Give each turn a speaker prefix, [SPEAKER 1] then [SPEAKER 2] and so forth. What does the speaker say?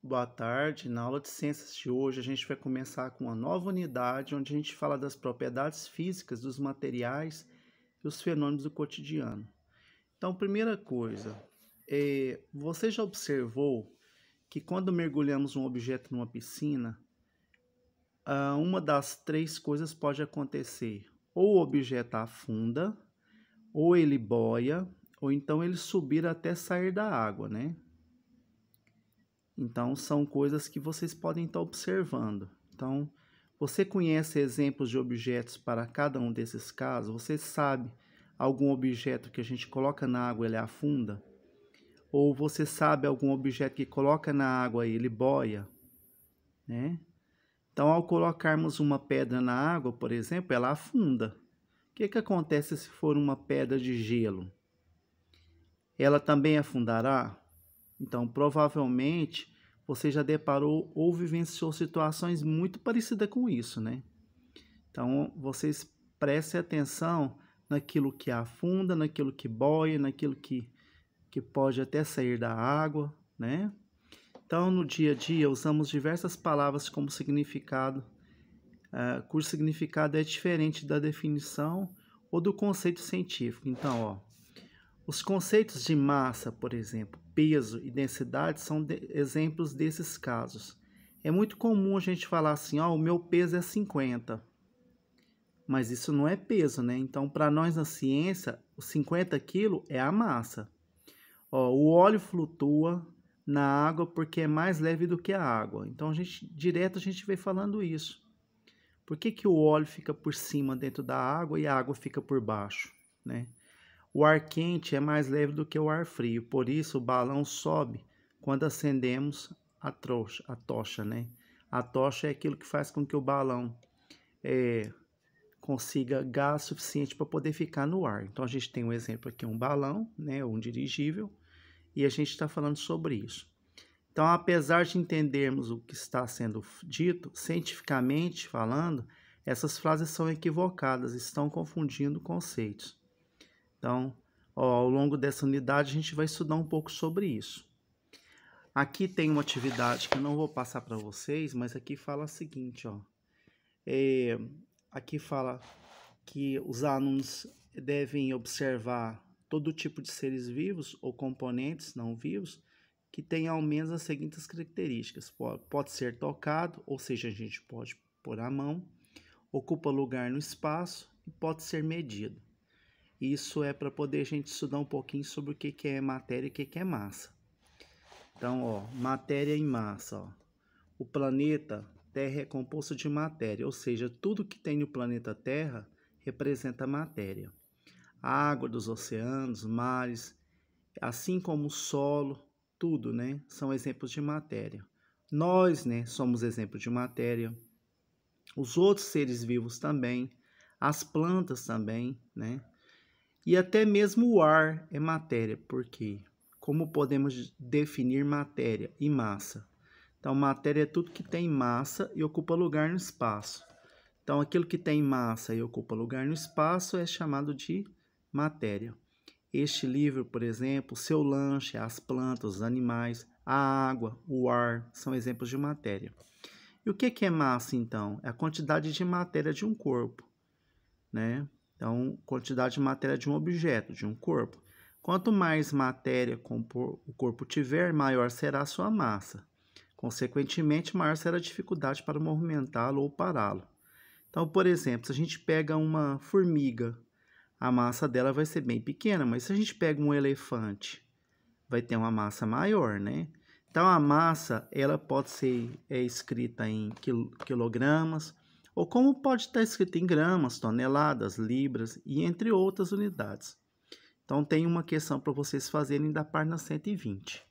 [SPEAKER 1] Boa tarde. Na aula de ciências de hoje, a gente vai começar com uma nova unidade onde a gente fala das propriedades físicas dos materiais e os fenômenos do cotidiano. Então, primeira coisa, você já observou que quando mergulhamos um objeto numa piscina, uma das três coisas pode acontecer: ou o objeto afunda, ou ele boia, ou então ele subir até sair da água, né? Então, são coisas que vocês podem estar observando. Então, você conhece exemplos de objetos para cada um desses casos? Você sabe algum objeto que a gente coloca na água e ele afunda? Ou você sabe algum objeto que coloca na água e ele boia, né? Então, ao colocarmos uma pedra na água, por exemplo, ela afunda. O que acontece se for uma pedra de gelo? Ela também afundará? Então, provavelmente, você já deparou ou vivenciou situações muito parecidas com isso, né? Então, vocês prestem atenção naquilo que afunda, naquilo que boia, naquilo que pode até sair da água, né? Então, no dia a dia, usamos diversas palavras como significado, cujo significado é diferente da definição ou do conceito científico. Então, ó, os conceitos de massa, por exemplo, peso e densidade são exemplos desses casos. É muito comum a gente falar assim, ó, o meu peso é 50, mas isso não é peso, né? Então, para nós na ciência, os 50 quilos é a massa. Ó, o óleo flutua na água porque é mais leve do que a água. Então, direto a gente vem falando isso. Por que o óleo fica por cima dentro da água e a água fica por baixo, né? O ar quente é mais leve do que o ar frio, por isso o balão sobe quando acendemos a tocha, né? A tocha é aquilo que faz com que o balão consiga gás suficiente para poder ficar no ar. Então a gente tem um exemplo aqui, um balão, né? Um dirigível, e a gente está falando sobre isso. Então, apesar de entendermos o que está sendo dito, cientificamente falando, essas frases são equivocadas, estão confundindo conceitos. Então, ao longo dessa unidade, a gente vai estudar um pouco sobre isso. Aqui tem uma atividade que eu não vou passar para vocês, mas aqui fala o seguinte, ó. Aqui fala que os alunos devem observar todo tipo de seres vivos ou componentes não vivos que tenham ao menos as seguintes características. Pode ser tocado, ou seja, a gente pode pôr a mão, ocupa lugar no espaço e pode ser medido. Isso é para poder a gente estudar um pouquinho sobre o que é matéria e o que é massa. Então, ó, matéria e massa. Ó. O planeta Terra é composto de matéria, ou seja, tudo que tem no planeta Terra representa matéria. A água dos oceanos, mares, assim como o solo, tudo, né, são exemplos de matéria. Nós, né, somos exemplos de matéria. Os outros seres vivos também, as plantas também, né? E até mesmo o ar é matéria, porque como podemos definir matéria e massa? Então, matéria é tudo que tem massa e ocupa lugar no espaço. Então, aquilo que tem massa e ocupa lugar no espaço é chamado de matéria. Este livro, por exemplo, seu lanche, as plantas, os animais, a água, o ar, são exemplos de matéria. E o que é massa, então? É a quantidade de matéria de um corpo, né? Então, quantidade de matéria de um objeto, de um corpo. Quanto mais matéria o corpo tiver, maior será a sua massa. Consequentemente, maior será a dificuldade para movimentá-lo ou pará-lo. Então, por exemplo, se a gente pega uma formiga, a massa dela vai ser bem pequena, mas se a gente pega um elefante, vai ter uma massa maior, né? Então, a massa, ela pode ser escrita em quilogramas, ou como pode estar escrito em gramas, toneladas, libras e entre outras unidades. Então, tem uma questão para vocês fazerem da página 120.